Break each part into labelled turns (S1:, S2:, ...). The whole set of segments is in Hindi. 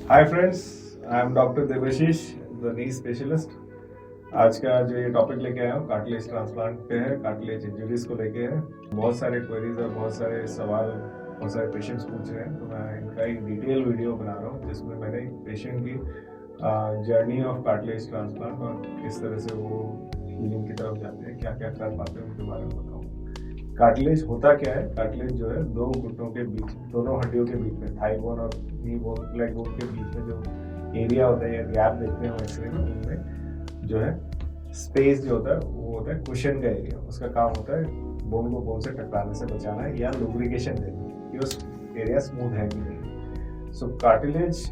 S1: Hi friends, I am doctor Devashish, the knee specialist. आज का जो ये टॉपिक लेके आया हूँ कार्टिलेज ट्रांसप्लांट पे है, कार्टिलेज इंजरीज को लेके है। बहुत सारे क्वेरीज और बहुत सारे सवाल बहुत सारे पेशेंट्स पूछ रहे हैं, तो मैं इनका एक डिटेल वीडियो बना रहा हूँ जिसमें मैंने पेशेंट की जर्नी ऑफ कार्टिलेज ट्रांसप्लांट और किस तरह से वो हीलिंग की तरफ जाते हैं, क्या क्या कर पाते हैं उनके बारे में बताऊँ। कार्टिलेज होता क्या है? कार्टिलेज जो है दो घुटनों के बीच, दोनों हड्डियों के बीच में, थाई बोन और नी बोन, लेग बोन के बीच में जो एरिया होता है या गैप देखते हैं हम एक्सरे में, उनमें जो है स्पेस जो होता है वो होता है कुशन का एरिया। उसका काम होता है बोन को बोन से टकराने से बचाना है या लुब्रिकेशन देना कि उस एरिया स्मूथ है कि नहीं। सो कार्टिलेज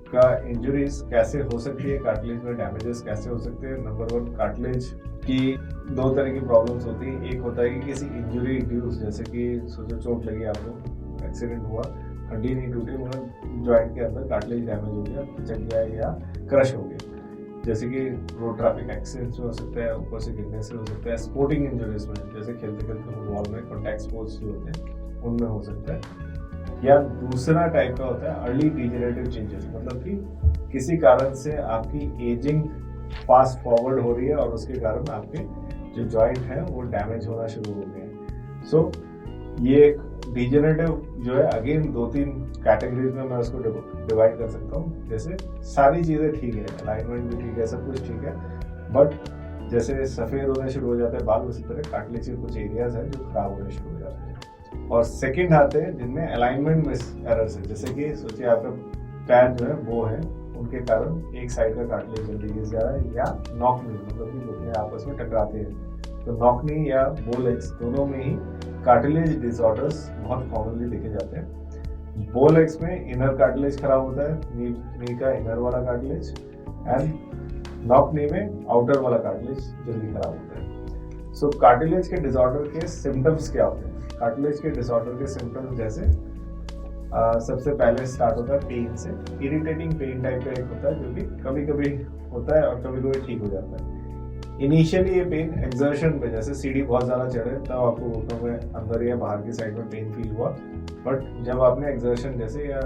S1: का इंजरीज कैसे हो सकती है, कार्टिलेज में डैमेजेस कैसे हो सकते हैं। नंबर वन, कार्टिलेज की दो तरह की प्रॉब्लम्स होती हैं। एक होता है कि किसी इंजरी इंड्यूस, जैसे कि सोचो चोट लगी आपको, एक्सीडेंट हुआ, हड्डी नहीं टूटी मगर जॉइंट के अंदर कार्टिलेज डैमेज हो गया, पिचक गया या क्रश हो गया, जैसे कि रोड ट्रैफिक एक्सीडेंट्स में हो सकता है, ऊपर से गिरने से हो सकता है, स्पोर्टिंग इंजरीज में जैसे खेलते खेलते फुटबॉल में कॉन्टैक्ट स्पोर्ट्स जो होते हैं उनमें हो सकता है। या दूसरा टाइप का होता है अर्ली डिजेनरेटिव चेंजेस, मतलब कि किसी कारण से आपकी एजिंग फास्ट फॉरवर्ड हो रही है और उसके कारण आपके जो जॉइंट है वो डैमेज होना शुरू हो गए हैं। सो ये डिजेनरेटिव जो है अगेन दो तीन कैटेगरीज में मैं उसको डिवाइड कर सकता हूँ। जैसे सारी चीज़ें ठीक है, अलाइनमेंट भी ठीक है, सब कुछ ठीक है, बट जैसे सफ़ेद होने शुरू हो जाते हैं बाल, उसी तरह कार्टिलेज के कुछ एरियाज हैं जो खराब होने शुरू हो जाते हैं। और सेकंड आते हैं जिनमें अलाइनमेंट में एरर्स है, जैसे कि सोचिए आपका पैर जो है वो है, उनके कारण एक साइड का कार्टिलेज जल्दी गिर जा रहा है, या नॉक नी, मतलब कि घुटने आपस में टकराते हैं, तो नॉक नी या बो लेग्स दोनों में ही कार्टिलेज डिसऑर्डर्स बहुत कॉमनली देखे जाते हैं। बो लेग्स में इनर कार्टिलेज खराब होता है, नी का इनर वाला कार्टिलेज, एंड नॉक नी में आउटर वाला कार्टिलेज जल्दी खराब होता है। सो कार्टिलेज के डिसऑर्डर के सिम्टम्स क्या होते हैं? कार्टिलेज के डिसऑर्डर के सिम्टम्स जैसे सबसे पहले स्टार्ट होता है पेन से। इरिटेटिंग पेन टाइप का एक होता है जो कि कभी कभी होता है और कभी कभी ठीक हो जाता है। इनिशियली ये पेन एक्सर्शन में, जैसे सीढ़ी बहुत ज़्यादा चढ़े तब आपको घुटनों में अंदर या बाहर की साइड में पेन फील हुआ, बट जब आपने एक्सर्शन जैसे या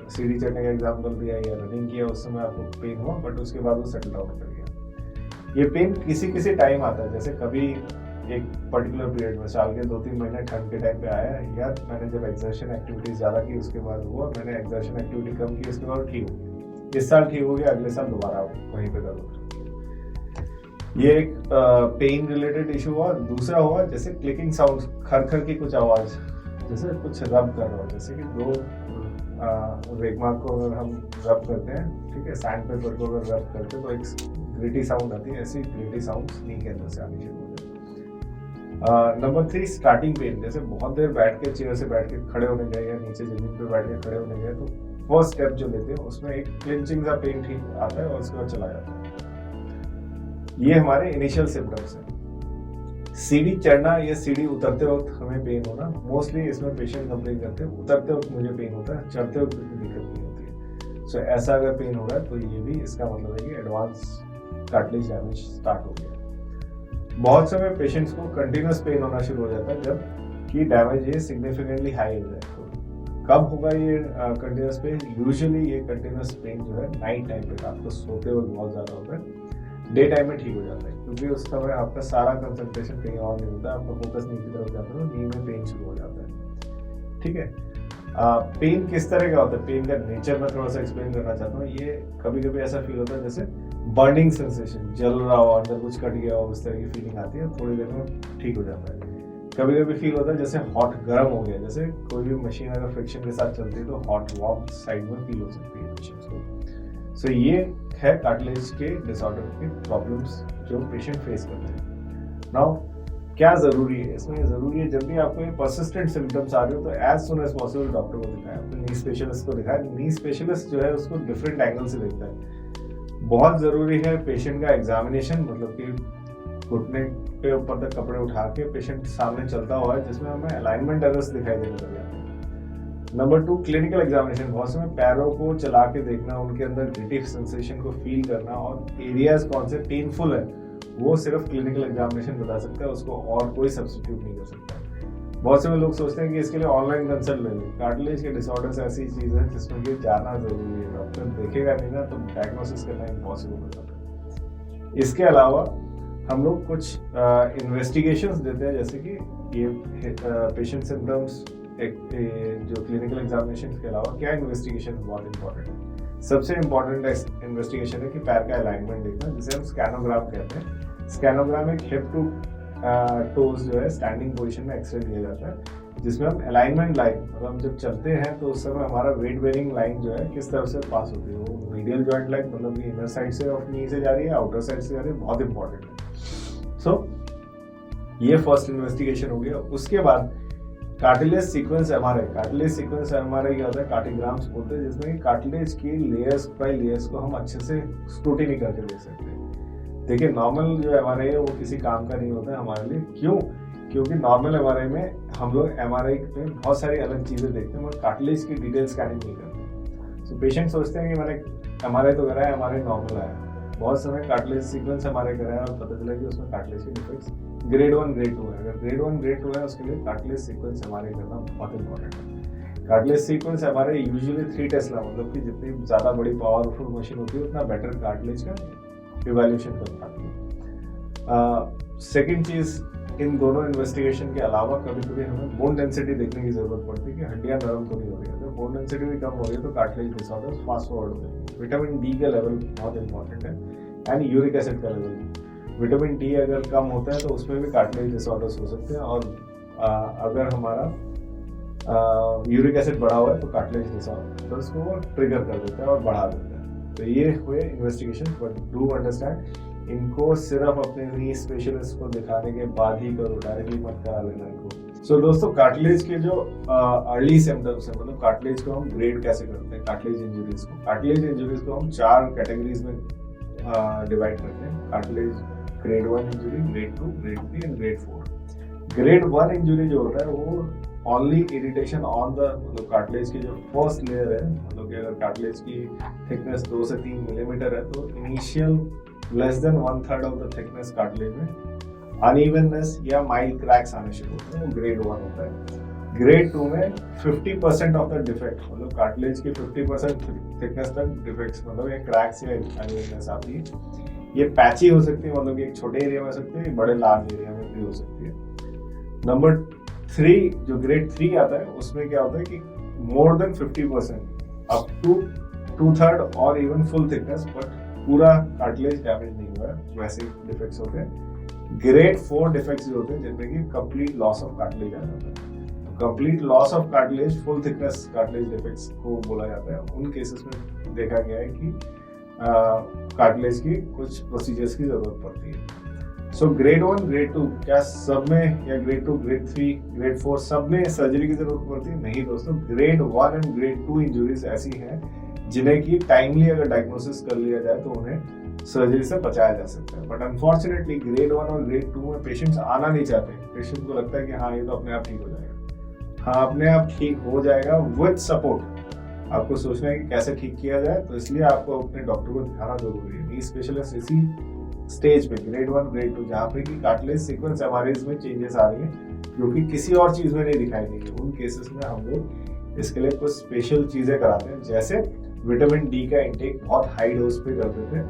S1: सीढ़ी चढ़ने का एग्जाम्पल दिया या रनिंग किया उस समय आपको पेन हुआ, बट उसके बाद वो सेटल आउट कर गया। ये पेन किसी किसी टाइम आता है, जैसे कभी एक पर्टिकुलर पीरियड में, साल के 2-3 महीने ठंड के टाइम पे आया, या मैंने जब एक्सर्शन एक्टिविटी ज़्यादा की उसके बाद हुआ, मैंने एक्सर्शन एक्टिविटी कम की उसके बाद ठीक हो गया। इस साल ठीक हो गया, अगले साल दोबारा वहीं पे दर्द हो। ये एक पेन रिलेटेड इशू हुआ। दूसरा हुआ जैसे क्लिकिंग साउंड, खरखर की कुछ आवाज़, जैसे कुछ रब कर रहा हो, जैसे कि दो रेगमार्क को अगर हम रब करते हैं, ठीक है, सैंड पेपर को अगर रब करते हैं तो एक ग्रिटी साउंड आती है, ऐसी ग्रिटी साउंड नी के अंदर से आनी शुरू हो जाती है। नंबर 3, स्टार्टिंग पेन, जैसे बहुत देर बैठ के, चेयर से बैठ के खड़े होने गए या नीचे जमीन पे बैठ के खड़े होने गए, तो फर्स्ट स्टेप जो लेते हैं उसमें एक क्लिंचिंग का पेन ठीक आता है और उसके बाद चला जाता है। ये हमारे इनिशियल सिम्टम्स हैं। सीढ़ी चढ़ना या सीढ़ी उतरते वक्त हमें पेन होना, मोस्टली इसमें पेशेंट कंप्लेन करते हैं उतरते वक्त मुझे पेन होता है, चढ़ते वक्त दिक्कत नहीं होती है। सो ऐसा अगर पेन हो रहा है तो ये भी इसका मतलब है कि एडवांस कार्टिलेज डैमेज स्टार्ट हो गया। बहुत समय पेशेंट्स को कंटिन्यूस पेन होना शुरू हो जाता है जब कि डैमेज ये सिग्निफिकेंटली हाई हो जाए। तो कब होगा ये कंटिन्यूस पेन? यूजुअली ये कंटिन्यूस पेन जो है नाइट टाइम पे, आपको सोते वक्त बहुत ज़्यादा होता है, डे टाइम में ठीक हो जाता है, क्योंकि उस समय आपका सारा कंसंट्रेशन कहीं और नहीं होता है, आपका फोकस नी की तरफ जाता है, नी में पेन शुरू हो जाता है। ठीक है, पेन किस तरह का होता है, पेन का नेचर मैं थोड़ा सा एक्सप्लेन करना चाहता हूँ। ये कभी कभी ऐसा फील होता है जैसे बर्निंग सेंसेशन, जल रहा हो, अंदर कुछ कट गया हो, उस तरह की फीलिंग आती है, थोड़ी देर में ठीक हो जाता है। कभी कभी फील होता है जैसे हॉट गर्म हो गया, जैसे कोई भी मशीन अगर फ्रिक्शन के साथ चलती है तो हॉट वार्म साइड में फील हो सकती है पेशेंट्स को। सो ये है कार्टिलेज के डिसऑर्डर के प्रॉब्लम्स जो पेशेंट फेस करते हैं। नाउ क्या ज़रूरी है इसमें? ज़रूरी है जब भी आपको ये परसिस्टेंट सिम्टम्स आ रहे हो तो as soon as possible doctor को दिखाएं, अपने नी स्पेशलिस्ट को दिखाएं। नी स्पेशलिस्ट जो है उसको डिफरेंट एंगल से देखता है। बहुत ज़रूरी है पेशेंट का एग्जामिनेशन, मतलब कि घुटने के ऊपर तक कपड़े उठा के पेशेंट सामने चलता हुआ है जिसमें हमें अलाइनमेंट एरर्स दिखाई देने लग जाते हैं। नंबर 2, क्लिनिकल एग्जामिनेशन, बहुत समय पैरों को चला के देखना, उनके अंदर ग्रिटिव सेंसेशन को फील करना, और एरियाज कौन से पेनफुल है वो सिर्फ क्लिनिकल एग्जामिनेशन बता सकता है, उसको और कोई सब्स्टिट्यूट नहीं कर सकता। बहुत से लोग सोचते हैं कि इसके लिए ऑनलाइन कंसल्ट ले लें। कार्टिलेज के डिसऑर्डर्स ऐसी चीज़ है जिसमें कि जाना जरूरी है, डॉक्टर देखेगा नहीं ना तो डायग्नोसिस करना इम्पॉसिबल हो जाता है। इसके अलावा हम लोग कुछ इन्वेस्टिगेशंस देते हैं, जैसे कि ये पेशेंट सिम्टम्स जो क्लिनिकल एग्जामिनेशन के अलावा क्या इन्वेस्टिगेशन बहुत इंपॉर्टेंट है। सबसे इम्पॉर्टेंट इन्वेस्टिगेशन है कि पैर का अलाइनमेंट देखना, जिसे हम स्कैनोग्राम कहते हैं। स्कैनोग्राम एक हिप टू टोज जो है स्टैंडिंग पोजीशन में एक्सरे लिया जाता है, जिसमें हम अलाइनमेंट लाइन, मतलब हम जब चलते हैं तो उस समय हमारा वेट बेरिंग लाइन जो है किस तरफ से पास होती है, वो मीडियल जॉइंट लाइन मतलब कि इनर साइड से ऑफ नी से जा रही है, आउटर साइड से जा रही है, बहुत इंपॉर्टेंट है। सो ये फर्स्ट इन्वेस्टिगेशन हो गया। उसके बाद cartilage sequence MRI. Cartilage sequence MRI क्या होता है, कार्टिग्राम्स बोलते हैं, जिसमें कि कार्टिलेज की लेयर्स बाय लेयर्स को हम अच्छे से स्क्रूटिनी करके देख सकते हैं। देखिए नॉर्मल जो एमआरआई है वो किसी काम का नहीं होता है हमारे लिए। क्यों? क्योंकि नॉर्मल एमआरआई में हम लोग एमआरआई में बहुत सारी अलग चीज़ें देखते हैं मगर कार्टिलेज की डिटेल स्कैनिंग नहीं करते। सो पेशेंट सोचते हैं कि मैंने एमआरआई तो कराया, एमआरआई नॉर्मल आया। बहुत समय कार्टिलेज सीक्वेंस एमआरआई कराया और पता चला कि उसमें कार्टिलेज के डिफेक्ट्स ग्रेड 1 ग्रेड 2 है। अगर ग्रेड 1 ग्रेड 2 है उसके लिए कार्टिलेज सीक्वेंस एमआरआई करना बहुत इंपॉर्टेंट है। Cartilage sequence MRI usually 3 Tesla, मतलब कि जितनी ज़्यादा बड़ी पावरफुल मशीन होती है उतना बेटर कार्टिलेज का इवैल्यूएशन कर पाती है। सेकेंड चीज़, इन दोनों इन्वेस्टिगेशन के अलावा कभी कभी हमें बोन डेंसिटी देखने की जरूरत पड़ती है कि हड्डियां नरम तो नहीं हो रही है। अगर बोन डेंसिटी भी कम हो रही है तो कार्टिलेज डिसऑर्डर्स फास्ट फॉरवर्ड हो जाएंगे। विटामिन डी का लेवल बहुत इंपॉर्टेंट है एंड यूरिक एसिड का लेवल। विटामिन डी अगर कम होता है तो उसमें भी कार्टिलेज डिसऑर्डर्स हो सकते हैं, और अगर हमारा यूरिक एसिड बढ़ा हुआ है तो कार्टिलेज डिसऑर्डर्स को ट्रिगर कर देता है और बढ़ा देता है। तो ये हुए इन्वेस्टिगेशन, बट डू अंडरस्टैंड इनको सिर्फ अपने नी स्पेशलिस्ट को दिखाने के बाद ही करो, डायरेक्टली मत करा लेना इनको। सो दोस्तों, कार्टिलेज के जो अर्ली सिम्टम्स है, मतलब कार्टिलेज को हम ग्रेड कैसे करते हैं, कार्टिलेज इंजरीज को। कार्टिलेज इंजरीज को हम 4 कैटेगरीज में डिवाइड करते हैं। Cartilage grade 1 injury, grade 2, grade 3 and grade 4। Grade 1 injury जो होता है वो ओनली इरिटेशन ऑन द, मतलब कार्टिलेज की जो फर्स्ट लेयर है, मतलब कि अगर कार्टिलेज की थिकनेस 2 से 3 मिलीमीटर है तो initial less than 1/3 of the thickness cartilage में अनइवननेस या माइल्ड क्रैक्स आने शुरू होते हैं, वो ग्रेड 1 होता है। ग्रेड 2 में 50% ऑफ द डिफेक्ट, मतलब कार्टिलेज की 50% थिकनेस तक डिफेक्ट्स, मतलब ये क्रैक्स या अनइवननेस आती है। ये पैची हो सकती है, मतलब कि एक छोटे एरिया में हो सकती है, बड़े लार्ज एरिया में भी हो सकती है। नंबर 3 जो ग्रेड 3 आता है उसमें क्या होता है कि मोर देन 50% अप टू 2/3 और इवन फुल थिकनेस, बट पूरा कार्टिलेज डैमेज नहीं हुआ है, वैसे डिफेक्ट्स होते हैं। ग्रेड 4 डिफेक्ट्स जो होते हैं जिनमें कि कंप्लीट लॉस ऑफ कार्टिलेज आ जाता है। Complete loss of cartilage, full thickness cartilage defects को बोला जाता है। उन केसेस में देखा गया है कि कार्टिलेज की कुछ प्रोसीजर्स की जरूरत पड़ती है। सो ग्रेड 1 ग्रेड 2 क्या सब में, या ग्रेड 2 ग्रेड 3 ग्रेड 4 सब में सर्जरी की जरूरत पड़ती है? नहीं दोस्तों, ग्रेड 1 एंड ग्रेड 2 इंजरीज ऐसी हैं जिन्हें कि टाइमली अगर डायग्नोसिस कर लिया जाए तो उन्हें सर्जरी से बचाया जा सकता है। बट अनफॉर्चुनेटली ग्रेड 1 और ग्रेड 2 में पेशेंट्स आना नहीं चाहते। पेशेंट को लगता है कि हाँ ये तो अपने आप ठीक हो जाएगा। हाँ, अपने आप ठीक हो जाएगा विद सपोर्ट। आपको सोचना है कि कैसे ठीक किया जाए, तो इसलिए आपको अपने डॉक्टर को दिखाना जरूरी है। नी स्पेशलिस्ट इसी स्टेज पे ग्रेड 1 ग्रेड 2 जहाँ पे कि कार्टिलेज सीक्वेंस एमआरआईज में चेंजेस आ रही है जो कि किसी और चीज में नहीं दिखाई देंगे, उन केसेस में हम लोग इसके लिए कुछ स्पेशल चीजें कराते हैं, जैसे विटामिन डी का इंटेक बहुत हाई डोज पे करते थे।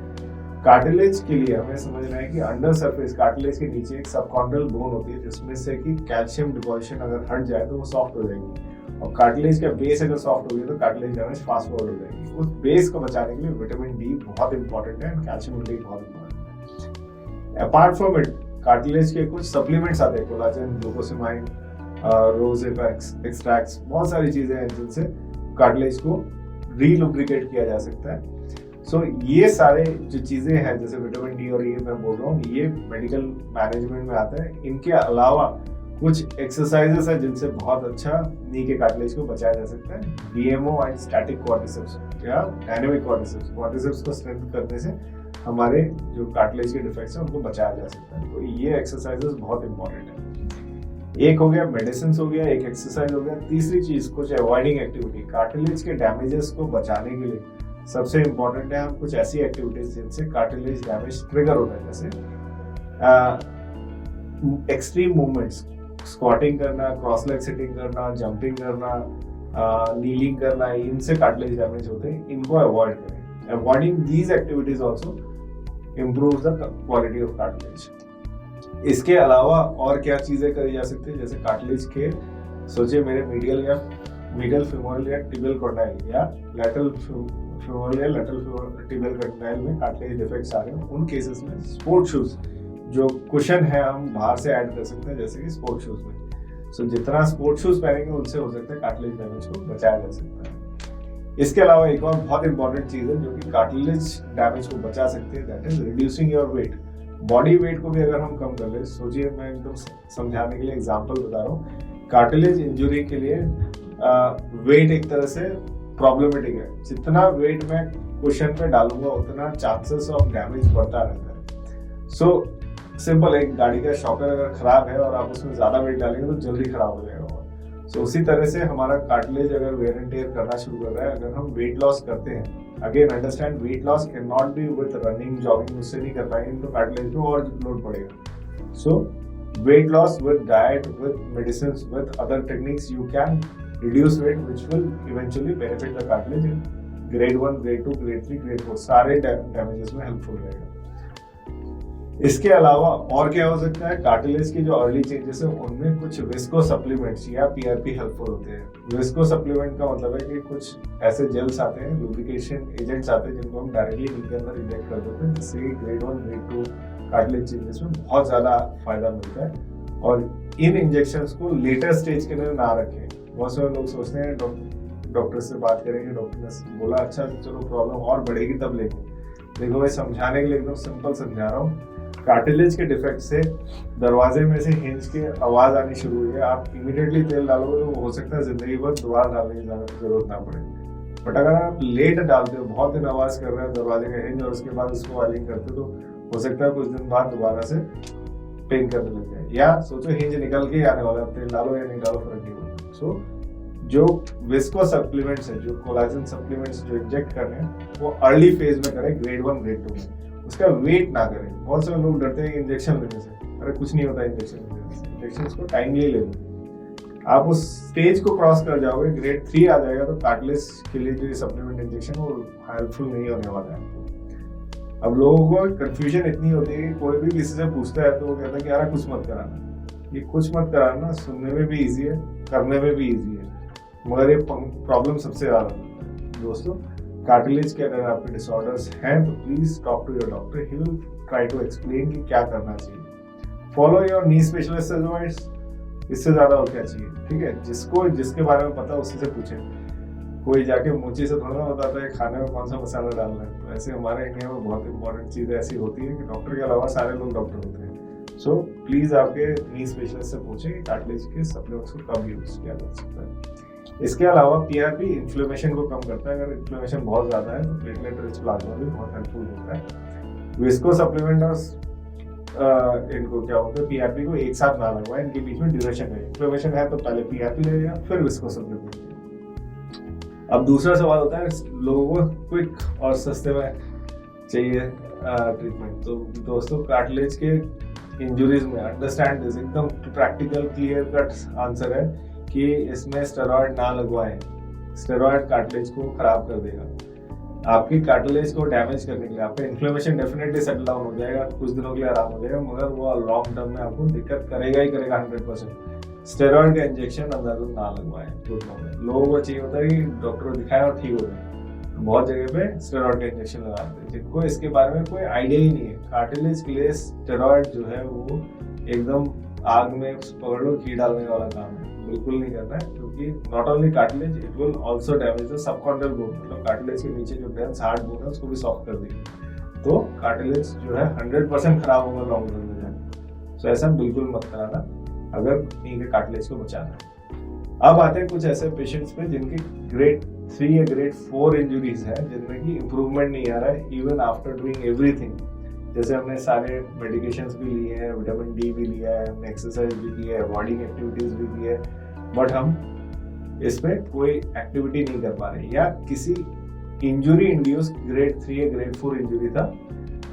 S1: कार्टिलेज के लिए हमें समझना है कि अंडर सरफेस कार्टिलेज के नीचे एक सबकॉन्ड्रल बोन होती है जिसमें से कि कैल्शियम डिपॉजिशन अगर हट जाए तो वो सॉफ्ट हो जाएगी, और कार्टिलेज का बेस अगर सॉफ्ट हो गई तो कार्टिलेज डैमेज फास्ट फॉरवर्ड हो जाएगी। उस बेस को बचाने के लिए विटामिन डी बहुत इंपॉर्टेंट है, कैल्शियम इंटेक बहुत इंपॉर्टेंट है। अपार्ट फ्रॉम इट, कार्टिलेज के कुछ सप्लीमेंट्स आते हैं, कोलाजन, ग्लूकोसामाइन, रोजेप एक्सट्रैक्ट्स, बहुत सारी चीजें हैं जिनसे कार्टिलेज को रीलुब्रिकेट किया जा सकता है। सो ये सारे जो चीजें हैं जैसे विटामिन डी और ये मैं बोल रहा हूँ, ये मेडिकल मैनेजमेंट में आता है। इनके अलावा कुछ एक्सरसाइजेस है जिनसे बहुत अच्छा नी के कार्टिलेज को बचाया जा सकता है। बीएमओ एंड स्टैटिक क्वाड्रिसेप्स या डायनेमिक क्वाड्रिसेप्स, क्वाड्रिसेप्स को स्ट्रेंथ करने से हमारे जो कार्टिलेज के डिफेक्ट्स हैं उनको बचाया जा सकता है। तो ये एक्सरसाइजेस बहुत इंपॉर्टेंट है। एक हो गया मेडिसिन हो गया, एक एक्सरसाइज हो गया। तीसरी चीज कुछ अवॉइडिंग एक्टिविटी। कार्टिलेज के डैमेजेस को बचाने के लिए सबसे इंपॉर्टेंट है हम कुछ ऐसी एक्टिविटीज जिनसे कार्टिलेज डैमेज ट्रिगर होता है, जैसे एक्सट्रीम मूवमेंट्स, स्क्वाटिंग करना, क्रॉस लेग सिटिंग करना, जंपिंग करना, नीलिंग करना, इनसे कार्टिलेज डैमेज होते हैं, इनको अवॉइड करें। Avoiding these activities also improve the quality of cartilage. इसके अलावा और क्या चीजें करी जा सकती है, जैसे कार्टिलेज के सोचिए मेरे मीडियल फीमोरल या टिबियल कॉन्डाइल या लैटरल फीमोरल या लैटरल टिबियल कॉन्डाइल में कार्टिलेज डिफेक्ट्स आ रहे हैं, उन केसेस में स्पोर्ट शूज जो कुशन है हम बाहर से ऐड कर सकते हैं, जैसे कि स्पोर्ट शूज में। सो जितना स्पोर्ट शूज पहनेंगे उनसे हो सकता है कार्टिलेज डैमेज को बचाया जा सकता है। इसके अलावा एक और बहुत इंपॉर्टेंट चीज है जो कि कार्टिलेज डैमेज को बचा सकती है, that is reducing your weight. Body weight को भी अगर हम कम कर ले, सोचिए मैं एकदम समझाने के लिए एग्जांपल बता रहा हूँ, कार्टिलेज इंजरी के लिए वेट एक तरह से प्रॉब्लमेटिक है। जितना वेट मैं कुशन पे डालूंगा उतना चांसेस ऑफ डैमेज बढ़ता रहता है। सो सिंपल, एक गाड़ी का शॉकर अगर खराब है और आप उसमें ज्यादा वेट डालेंगे तो जल्दी खराब हो जाएगा। सो उसी तरह से हमारा कार्टिलेज अगर वेयर एंड टेयर करना शुरू कर रहा है, अगर हम वेट लॉस करते हैं, again understand weight loss can not be with running jogging, उससे नहीं कर पाएंगे तो कार्टिलेज पे और लोड पड़ेगा। सो weight loss with diet, with medicines, with other techniques, you can reduce weight, which will eventually benefit the cartilage in grade 1, grade 2, grade 3, grade 4 सारे डैमेजेस में हेल्पफुल रहेगा। इसके अलावा और क्या हो सकता है, कार्टिलेज की जो अर्ली चेंजेस है उनमें कुछ विस्को सप्लीमेंट्स या पीआरपी हेल्पफुल होते हैं। विस्को सप्लीमेंट का मतलब है कि कुछ ऐसे जेल्स आते हैं, लुब्रिकेशन एजेंट्स आते हैं जिनको हम डायरेक्टली नी के अंदर इंजेक्ट कर देते हैं, जिससे ग्रेड 1, ग्रेड 2 कार्टिलेज चेंजेस में बहुत ज्यादा फायदा मिलता है। और इन इंजेक्शंस को लेटर स्टेज के अंदर ना रखें। बहुत सारे लोग सोचते हैं डॉक्टर से बात करेंगे, डॉक्टर ने बोला अच्छा चलो प्रॉब्लम और बढ़ेगी तब लेंगे। देखो मैं समझाने के लिए एकदम सिंपल समझा रहा हूँ। कार्टिलेज के डिफेक्ट से दरवाजे में से हिंज की आवाज आनी शुरू हुई है, आप इमीडिएटली तेल डालोगे तो हो सकता है जिंदगी भर दोबारा डालने की जरूरत ना पड़े। बट अगर आप लेट डालते हो, बहुत दिन आवाज कर रहे हैं दरवाजे का हिंज और उसके बाद उसको ऑयलिंग करते हो, तो हो सकता है कुछ दिन बाद दोबारा से पेन करने लग जाए। या सोचो हिंज निकल के आने वाला, तेल डालो या नहीं डालो फर्क नहीं पड़ता। सो जो विस्को सप्लीमेंट्स है, जो कोलाजन सप्लीमेंट्स जो इंजेक्ट कर रहे हैं, वो अर्ली फेज में करें, ग्रेड 1, ग्रेड 2 में। उसका वेट ना करें। बहुत सारे लोग डरते हैं इंजेक्शन लेने से, अरे कुछ नहीं होता इंजेक्शन लेने से, इंजेक्शन को टाइमली ले लो। आप उस स्टेज को क्रॉस कर जाओगे, ग्रेड 3 आ जाएगा तो कार्टिलेज के लिए जो सप्लीमेंट इंजेक्शन वो हेल्पफुल नहीं होने वाला है। अब लोगों को कंफ्यूजन इतनी होती है कि कोई भी किसी से पूछता है तो वो कहता है कि यार कुछ मत कराना। ये कुछ मत कराना सुनने में भी ईजी है, करने में भी ईजी है, मगर ये प्रॉब्लम सबसे ज्यादा है। दोस्तों, कार्टिलेज के अगर आपके डिसऑर्डर्स हैं तो please talk to your doctor, he will try to explain कि क्या करना चाहिए। Follow your knee specialist advice, इससे ज्यादा और क्या चाहिए। ठीक है, जिसके बारे में पता उसी से पूछें। कोई जाके मुंची से थोड़ा ना बताता है खाने में कौन सा मसाला डालना है। तो ऐसे हमारे इंडिया में बहुत इंपॉर्टेंट चीजें ऐसी होती है कि डॉक्टर के अलावा सारे लोग डॉक्टर होते हैं। सो प्लीज आपके नी स्पेशलिस्ट से पूछें कि कार्टिलेज के सप्लीमेंट्स को कब यूज किया जा सकता है। इसके अलावा पीआरपी इन्फ्लेमेशन को कम करता है। अगर इन्फ्लेमेशन बहुत ज्यादा है तो प्लेटलेट रिच प्लाज्मा भी बहुत हेल्पफुल होता है। विस्को सप्लीमेंट और इनको क्या होता है, पीआरपी को एक साथ ना लगवाएं, इनके बीच में ड्यूरेशन है। इन्फ्लेमेशन है तो पहले पीआरपी लेगा फिर विस्को सप्लीमेंट। अब दूसरा सवाल होता है लोगों को क्विक और सस्ते में चाहिए ट्रीटमेंट। तो दोस्तों, कार्टिलेज के इंजरीज में अंडरस्टैंड दिस, एकदम प्रैक्टिकल क्लियर कट आंसर है कि इसमें स्टेरॉइड ना लगवाएं। स्टेरॉइड कार्टिलेज को खराब कर देगा, आपकी कार्टिलेज को डैमेज करने के लिए। आपका इन्फ्लेमेशन डेफिनेटली सेटल डाउन हो जाएगा, कुछ दिनों के लिए आराम हो जाएगा, मगर वो लॉन्ग टर्म में आपको दिक्कत करेगा ही करेगा 100%। स्टेरॉइड का इंजेक्शन अंदाजन ना लगवाएं घुटनों में। लोगों को चाहिए होता है कि डॉक्टर को दिखाएं और ठीक हो जाए, बहुत जगह पे स्टेरॉइड का इंजेक्शन लगाते हैं जिनको इसके बारे में कोई आइडिया ही नहीं है। कार्टिलेज के लिए स्टेरॉइड जो है वो एकदम आग में पकड़ लो घी डालने वाला काम है, बिल्कुल नहीं करना है। क्योंकि not only cartilage, it will also damage the subchondral bone, मतलब कार्टिलेज के नीचे जो डेंस हार्ड बोन है उसको भी सॉफ्ट कर देगी। तो कार्टिलेज जो है 100% खराब होगा लॉन्ग रन में जाकर। सो ऐसा बिल्कुल मत कराना अगर नी के कार्टिलेज को बचाना है। अब आते हैं कुछ ऐसे पेशेंट्स पे जिनकी ग्रेड 3 या ग्रेड 4 इंजुरीज है, जिनमें की इम्प्रूवमेंट नहीं आ रहा है इवन आफ्टर डूइंग एवरीथिंग। जैसे हमने सारे मेडिकेशंस भी लिए हैं, विटामिन डी भी लिया है, हमने एक्सरसाइज भी की है, बॉडी एक्टिविटीज भी की है, बट हम इसमें कोई एक्टिविटी नहीं कर पा रहे, या किसी इंजुरी इंड्यूस ग्रेड 3 या ग्रेड 4 इंजुरी था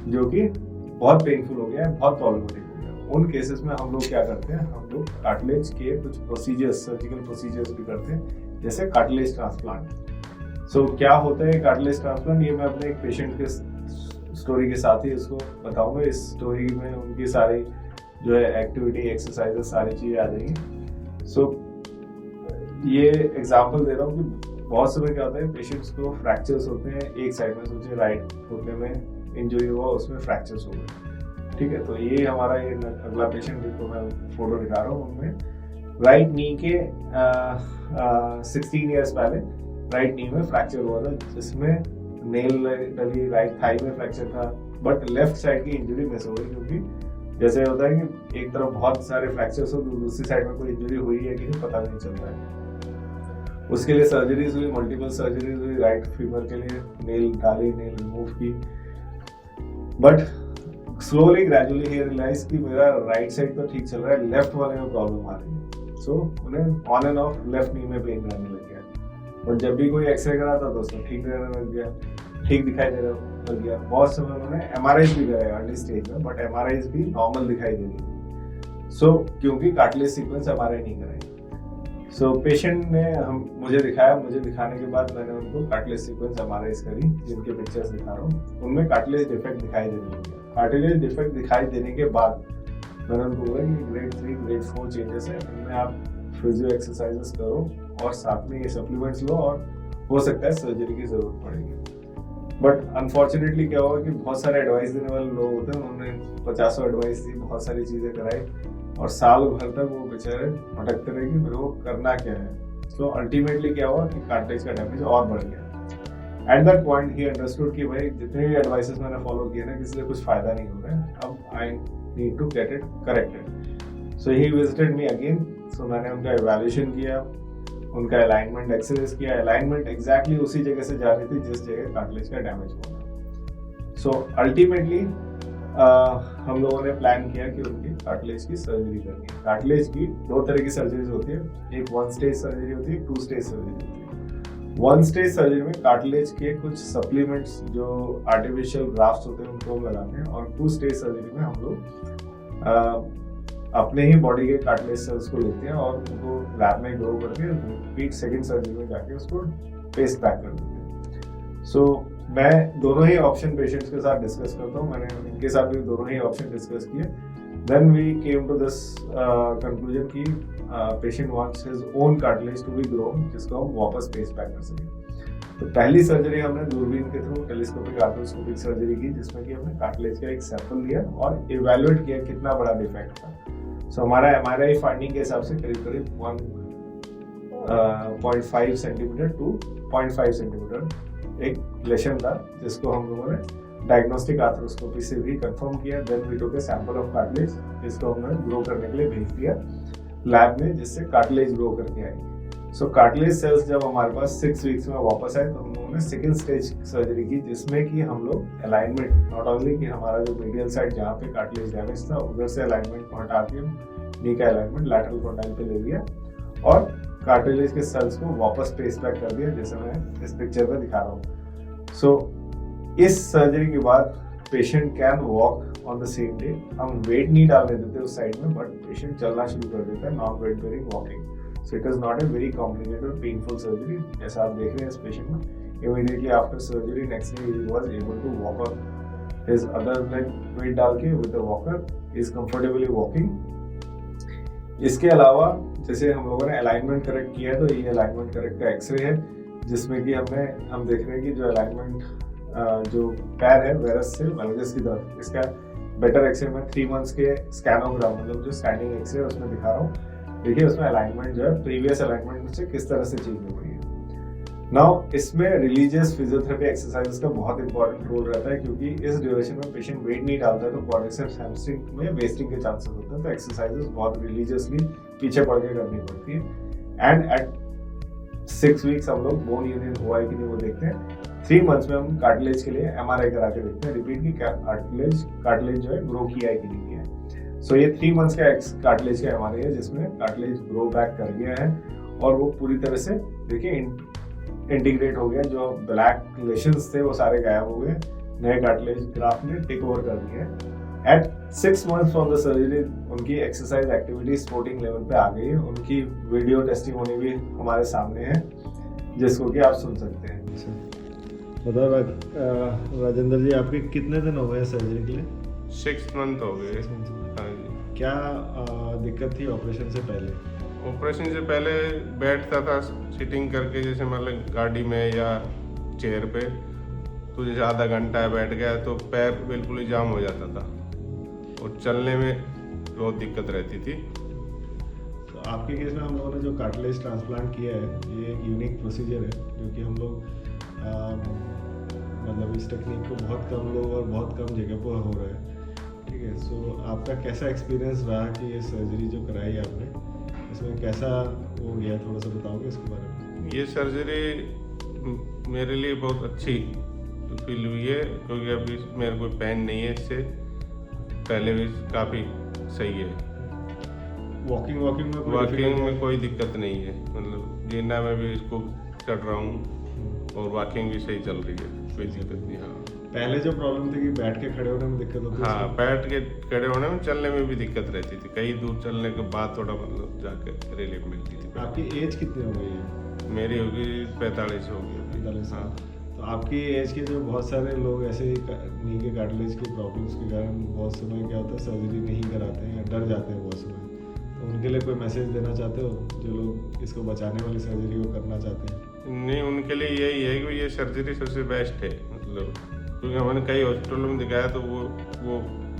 S1: जो कि बहुत पेनफुल हो गया है, बहुत प्रॉब्लमेटिक हो गया। उन केसेस में हम लोग क्या करते हैं, हम लोग कार्टिलेज के कुछ प्रोसीजर्स, सर्जिकल प्रोसीजर्स भी करते हैं, जैसे कार्टिलेज ट्रांसप्लांट। सो क्या होता है कार्टिलेज ट्रांसप्लांट, ये मैं अपने एक पेशेंट के स्टोरी के साथ ही उसको बताऊंगा। इस स्टोरी में उनकी सारी जो है एक्टिविटी, एक्सरसाइजेस, सारी चीज़ें आ जाएंगी। सो ये एग्जांपल दे रहा हूँ कि बहुत समय क्या होता है, पेशेंट्स को फ्रैक्चर्स होते हैं एक साइड में, सोचिए राइट घुटने में इंजरी हुआ, उसमें फ्रैक्चर्स हो गए, ठीक है। तो ये हमारा ये अगला पेशेंट जिसको मैं फोटो दिखा रहा हूँ, उनमें राइट नी के 16 ईयर्स पहले राइट नी में फ्रैक्चर हुआ था, जिसमें नेल डली, राइट थाई में फ्रैक्चर था, बट लेफ्ट साइड की इंजरी मिस हो गई, क्योंकि जैसे होता है कि एक तरफ बहुत सारे फ्रैक्चर्स हो, दूसरी साइड में कोई इंजरी हुई है कि नहीं पता नहीं चलता है। उसके लिए सर्जरीज हुई, मल्टीपल सर्जरीज हुई, राइट फीमर के लिए नेल डाली, नेल रिमूव की, बट स्लोली ग्रेजुअली ही रियलाइज कि मेरा राइट साइड तो ठीक चल रहा है, लेफ्ट वाले में प्रॉब्लम आ रही है। सो उन्हें ऑन एंड ऑफ लेफ्ट नी में पेन रहने लग गया, और जब भी कोई एक्सरे कराता तो उसमें ठीक रहने लग गया, ठीक दिखाई देने लग गया। बहुत समय उन्होंने MRIs भी कराया अर्ली स्टेज में, बट MRIs भी नॉर्मल दिखाई दे रही। सो क्योंकि कार्टिलेज सीक्वेंस MRI नहीं कराई। सो पेशेंट ने मुझे दिखाया, मुझे दिखाने के बाद मैंने उनको कार्टिलेज सीक्वेंस MRIs करी, जिनके पिक्चर्स दिखा रहा हूँ। उनमें कार्टिलेज डिफेक्ट दिखाई देने लगे। कार्टिलेज डिफेक्ट दिखाई देने के बाद मैंने उनको बोला कि ग्रेड 3, ग्रेड 4 चेंजेस है, इनमें आप फिजियो एक्सरसाइजेस करो और साथ में ये सप्लीमेंट्स लो, और हो सकता है सर्जरी की जरूरत पड़ेगी। बट अनफॉर्चुनेटली क्या हुआ कि बहुत सारे एडवाइस देने वाले लोग होते हैं, उन्होंने 50 एडवाइस दी, बहुत सारी चीजें कराई, और साल भर तक वो बेचारे भटकते रहे कि मेरे को करना क्या है। सो अल्टीमेटली क्या हुआ कि कार्टिलेज का डैमेज और बढ़ गया। At that point he understood कि भाई जितने भी एडवाइसेस मैंने फॉलो किए ना, किसी से कुछ फायदा नहीं हो रहा है, अब I need to get it corrected. So he visited me again. So मैंने उनका इवैल्यूएशन किया, उनका अलाइनमेंट एक्सरसाइज किया। अलाइनमेंट एग्जैक्टली उसी जगह से जा रही थी जिस जगह कार्टिलेज का डैमेज हुआ। सो अल्टीमेटली हम लोगों ने प्लान किया कि उनकी कार्टिलेज की सर्जरी करनी है। कार्टिलेज की 2 तरह की सर्जरीज होती है, एक 1 स्टेज सर्जरी होती है, 2 स्टेज सर्जरी होती है। 1 स्टेज सर्जरी में कार्टिलेज के कुछ सप्लीमेंट्स जो आर्टिफिशियल ग्राफ्ट्स होते हैं उनको हम लगाते हैं, और 2 स्टेज सर्जरी में हम लोग अपने ही बॉडी के कार्टिलेज सेल्स को लेते हैं और उनको लैब में ग्रो करके रिपीट सेकंड सर्जरी में जाके उसको पेस्ट बैक कर देते हैं। सो मैं दोनों ही ऑप्शन पेशेंट्स के साथ डिस्कस करता हूँ, मैंने इनके साथ भी दोनों ही ऑप्शन डिस्कस किए। Then we came to this conclusion कि patient wants his own cartilage to be grown, जिसको हम वापस पेस्ट बैक कर सकें। तो पहली सर्जरी हमने दूरबीन के थ्रू टेलीस्कोपिक आर्थ्रोस्कोपिक सर्जरी की, जिसमें कि हमने कार्टिलेज का एक सैंपल लिया और इवैल्यूएट किया कितना बड़ा डिफेक्ट था। सो हमारा MRI फाइंडिंग के हिसाब से करीब करीब 1.5 सेंटीमीटर टू 0.5 सेंटीमीटर एक लेशन था, जिसको हम लोगों ने डायग्नोस्टिक आर्थ्रोस्कोपी से भी कंफर्म किया। Then we took a sample of cartilage, जिसको हमने ग्रो करने के लिए भेज दिया लैब में, जिससे कार्टिलेज ग्रो करके आई। सो कार्टिलेज सेल्स जब हमारे पास 6 वीक्स में वापस आए, तो हम लोगों ने सेकेंड स्टेज सर्जरी की, जिसमें कि हम लोग अलाइनमेंट, नॉट ओनली कि हमारा जो मीडियल साइड जहाँ पे कार्टिलेज डैमेज था उधर से अलाइनमेंट को हटा के नी का अलाइनमेंट लैटरल कंडाइल पे ले लिया, और कार्टिलेज के सेल्स को वापस पेस्ट बैक कर दिया, जैसे मैं इस पिक्चर में दिखा रहा हूँ। सो इस सर्जरी के बाद patient can walk on the same day. हम वेट नहीं डालने देते उस साइड में, बट पेशेंट चलना शुरू कर देता है, non weight bearing walking. So it is not a very complicated painful surgery, जैसा आप देख रहे हैं इस पेशेंट में। Immediately after surgery next day ही was able to walk on his other leg, weight डाल के with a walker, is comfortably walking. इसके अलावा जैसे हम लोगों ने अलाइनमेंट करेक्ट किया है, तो ये अलाइनमेंट करेक्ट का एक्सरे है, जिसमें कि हम देख रहे हैं कि जो अलाइनमेंट जो पैर है वेरस से वेलगस की तरफ, इसका बेटर एक्सरे में 3 मंथ्स के स्कैनोग्राम, मतलब जो स्टैंडिंग एक्सरे उसमें दिखा रहा हूँ। देखिए उसमें अलाइनमेंट जो है प्रीवियस अलाइनमेंट से किस तरह से चेंज हो गई है। नाउ इसमें रिलीजियस फिजियोथेरेपी एक्सरसाइजेस का बहुत इंपॉर्टेंट रोल रहता है, क्योंकि इस ड्यूरेशन में पेशेंट वेट नहीं डालता है, तो क्वाड्रिसेप्स हैमस्ट्रिंग में वेस्टिंग के चांसेस होते हैं। तो एक्सरसाइजेस बहुत रिलीजियसली पीछे पड़ के करनी पड़ती है। एंड एट 6 वीक्स हम लोग बोन यूनियन हुआ है कि नहीं वो देखते हैं। 3 मंथ्स में हम कार्टिलेज के लिए MRI करा के देखते हैं रिपीट की कार्टिलेज जो है ग्रो किया है कि नहीं किया है। सो ये 3 मंथ्स का कार्टिलेज का MRI है, जिसमें कार्टिलेज ग्रो बैक कर गया है, और वो पूरी तरह से देखिए इंटीग्रेट हो गया। जो ब्लैक लेशंस थे वो सारे गायब हो गए, नए कार्टिलेज ग्राफ्ट ने टेक ओवर कर दिए at 6 months from the surgery उनकी एक्सरसाइज एक्टिविटी स्पोर्टिंग लेवल पे आ गई है। उनकी वीडियो टेस्टिमोनी भी हमारे सामने है जिसको कि आप सुन सकते हैं। बताओ राजेंद्र जी, आपके कितने दिन हो गए सर्जरी के लिए?
S2: 6 मंथ हो गए। हाँ जी।
S1: क्या दिक्कत थी ऑपरेशन से पहले?
S2: ऑपरेशन से पहले बैठता था सिटिंग करके, जैसे मतलब गाड़ी में या चेयर पे, तो जैसे आधा घंटा बैठ गया तो पैर बिल्कुल ही जाम हो जाता था और चलने में बहुत दिक्कत रहती थी।
S1: तो आपके केस में हम लोगों ने जो कार्टिलेज ट्रांसप्लांट किया है, ये एक यूनिक प्रोसीजर है जो कि हम लोग मतलब इस टेक्निक को बहुत कम लोग और बहुत कम जगह पर हो रहा है। ठीक है, सो आपका कैसा एक्सपीरियंस रहा कि ये सर्जरी जो कराई आपने, इसमें कैसा हो गया, थोड़ा सा बताओगे इसके बारे में?
S2: ये सर्जरी मेरे लिए बहुत अच्छी फील हुई है, क्योंकि अभी मेरे कोई पेन नहीं है इससे, पहले भी काफ़ी सही है। वॉकिंग में कोई दिक्कत नहीं है, मतलब जीना में भी इसको चढ़ रहा हूँ और वॉकिंग भी सही चल रही है, कोई दिक्कत नहीं। हाँ,
S1: पहले जो प्रॉब्लम थी कि बैठ के खड़े होने में दिक्कत होती थी।
S2: हाँ, बैठ के खड़े होने में, चलने में भी दिक्कत रहती थी, कहीं दूर चलने के बाद थोड़ा मतलब जाके रिलीफ मिलती थी।
S1: आपकी एज कितनी हो गई है?
S2: मेरी होगी 45 होगी।
S1: 45 साल।
S2: हाँ।
S1: तो आपकी एज के जो बहुत सारे लोग ऐसे ही नी के कार्टिलेज की प्रॉब्लम्स के कारण बहुत समय क्या होता है सर्जरी नहीं कराते हैं या डर जाते हैं बहुत समय, तो उनके लिए कोई मैसेज देना चाहते हो जो लोग इसको बचाने वाली सर्जरी को करना चाहते हैं?
S2: नहीं, उनके लिए यही है कि ये सर्जरी सबसे बेस्ट है, मतलब क्योंकि हमने कई हॉस्पिटलों में दिखाया तो वो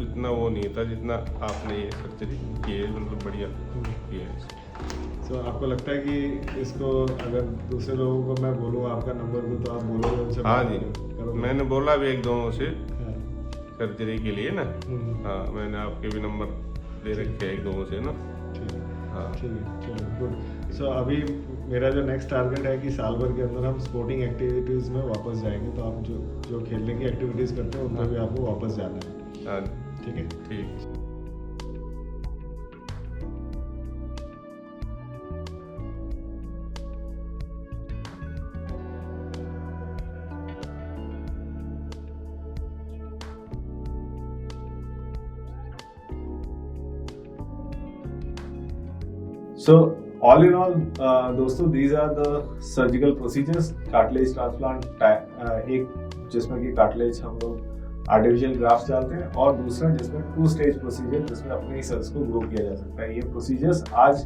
S2: इतना वो नहीं था जितना आपने ये सर्जरी की है, मतलब बढ़िया की है।
S1: तो आपको लगता है कि इसको अगर दूसरे लोगों को मैं बोलूँ, आपका नंबर दूँ, तो आप बोलोगे उनसे?
S2: हाँ जी, मैंने बोला भी एक दो से
S1: हाँ।
S2: सर्जरी के लिए ना। हाँ, मैंने आपके भी नंबर दे रखे हैं एक दो से ना।
S1: ठीक है,
S2: हाँ
S1: ठीक है, चलो गुड। सो अभी मेरा जो नेक्स्ट टारगेट है कि साल भर के अंदर हम स्पोर्टिंग एक्टिविटीज़ में वापस जाएंगे, तो आप जो खेलने की एक्टिविटीज़ करते हैं उनमें भी आपको वापस जाना है।
S2: हाँ,
S1: ठीक है,
S2: ठीक।
S1: So all in all, दोस्तों, these are the surgical procedures. Cartilage transplant एक जिसमें कि कार्टिलेज हम लोग आर्टिफिशियल ग्राफ्ट डालते हैं, और दूसरा जिसमें 2 स्टेज प्रोसीजर जिसमें अपने सेल्स को ग्रो किया जा सकता है। ये प्रोसीजर्स आज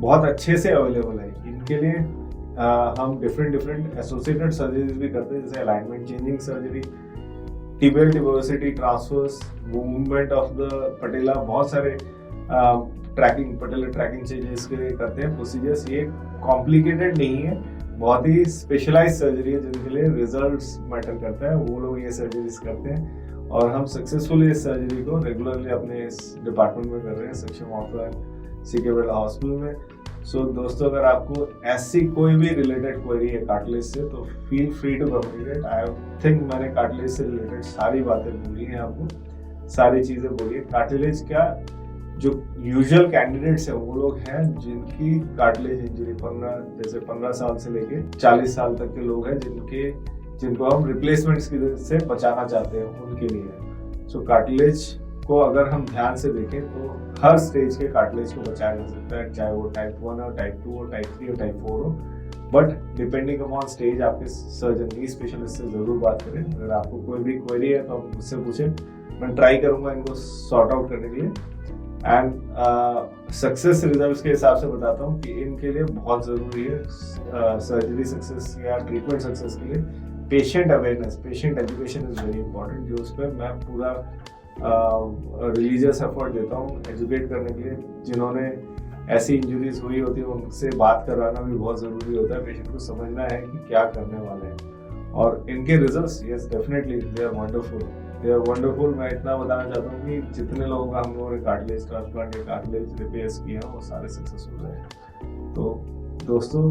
S1: बहुत अच्छे से अवेलेबल है। इनके लिए हम डिफरेंट एसोसिएटेड सर्जरीज भी करते हैं, जैसे alignment changing surgery, tibial tuberosity transfers, movement of the patella, बहुत सारे पटेलर ट्रैकिंग चेंजेस के लिए करते हैं प्रोसीजर्स। ये कॉम्प्लिकेटेड नहीं है, बहुत ही स्पेशलाइज सर्जरी है जिनके लिए रिजल्ट्स मैटर करता है, वो लोग ये सर्जरीज करते हैं। और हम सक्सेसफुली इस सर्जरी को रेगुलरली अपने इस डिपार्टमेंट में कर रहे हैं, सक्षम ortho and CK Birla hospital में। सो दोस्तों, अगर आपको ऐसी कोई भी रिलेटेड क्वेरी है कार्टिलेज से, तो feel free to communicate. I think मैंने कार्टिलेज से रिलेटेड सारी बातें बोली हैं, आपको सारी चीज़ें बोली है। कार्टिलेज क्या, जो यूजुअल कैंडिडेट्स हैं वो लोग हैं जिनकी कार्टिलेज इंजरी 15 साल से लेके 40 साल तक के लोग हैं जिनको हम रिप्लेसमेंट्स की से बचाना चाहते हैं, उनके लिए। सो कार्टिलेज को अगर हम ध्यान से देखें तो हर स्टेज के कार्टिलेज को बचाया जा सकता है, चाहे वो टाइप 1 हो, टाइप 2 हो, टाइप 3 हो, टाइप 4 हो। बट डिपेंडिंग अपॉन स्टेज आपके सर्जन नी स्पेशलिस्ट से जरूर बात करें। अगर आपको कोई भी क्वेरी है तो आप मुझसे पूछें, मैं ट्राई करूंगा इनको सॉर्ट आउट करने के लिए। एंड सक्सेस रिजल्ट्स के हिसाब से बताता हूँ कि इनके लिए बहुत ज़रूरी है सर्जरी सक्सेस या ट्रीटमेंट सक्सेस के लिए patient awareness, patient education is very important, जो उस पर मैं पूरा रिलीजियस एफर्ट देता हूँ एजुकेट करने के लिए। जिन्होंने ऐसी इंजरीज हुई होती है उनसे बात करवाना भी बहुत ज़रूरी होता है, पेशेंट को समझना है कि क्या करने वाले हैं। और इनके results, yes definitely they are wonderful. मैं इतना बताना चाहता हूँ कि जितने लोगों का हम लोगों ने कार्टिलेज ट्रांसप्लांट या कार्टिलेज रिपेयर्स किया वो सारे सक्सेसफुल रहे। तो दोस्तों,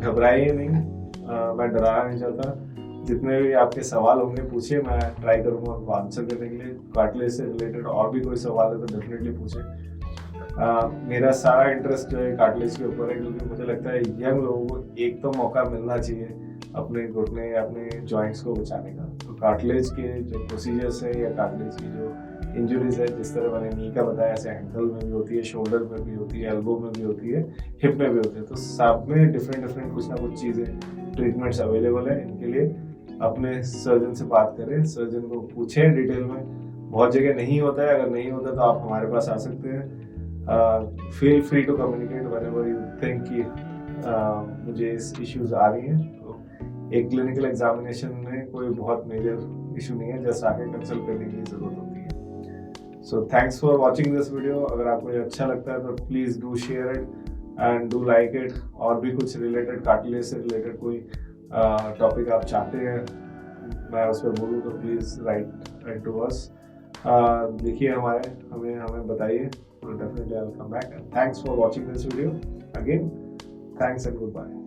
S1: घबराइए नहीं, मैं डराना नहीं चाहता। जितने भी आपके सवाल होंगे पूछिए, मैं ट्राई करूँगा उनको आंसर करने के लिए। कार्टिलेज से रिलेटेड और भी कोई सवाल है तो डेफिनेटली पूछिए। मेरा सारा इंटरेस्ट जो है कार्टिलेज के ऊपर है, क्योंकि मुझे लगता है यंग लोगों को एक तो मौका मिलना चाहिए अपने घुटने या अपने जॉइंट्स को बचाने का। तो कार्टिलेज के जो प्रोसीजर्स है या कार्टिलेज की जो इंजरीज है, जिस तरह मैंने नी का बताया, ऐसे एंकल में भी होती है, शोल्डर में भी होती है, एल्बो में भी होती है, हिप में भी होती है। तो सब में डिफरेंट कुछ ना कुछ चीज़ें, ट्रीटमेंट्स अवेलेबल है। इनके लिए अपने सर्जन से बात करें, सर्जन को पूछें डिटेल में। बहुत जगह नहीं होता है, अगर नहीं होता तो आप हमारे पास आ सकते हैं। Feel free to communicate whenever you think कि मुझे इस इश्यूज आ रही हैं। तो एक क्लिनिकल एग्जामिनेशन में कोई बहुत मेजर इशू नहीं है, जस्ट आके कंसल्ट करने की जरूरत होती है। So thanks for watching this video. अगर आपको ये अच्छा लगता है तो please do share it and do like it. और भी कुछ रिलेटेड, कार्टिलेज से रिलेटेड कोई टॉपिक आप चाहते हैं मैं उस पर बोलूँ तो प्लीज राइट टू अस। देखिए हमें बताइए। Definitely I'll come back, and thanks for watching this video again. Thanks and goodbye.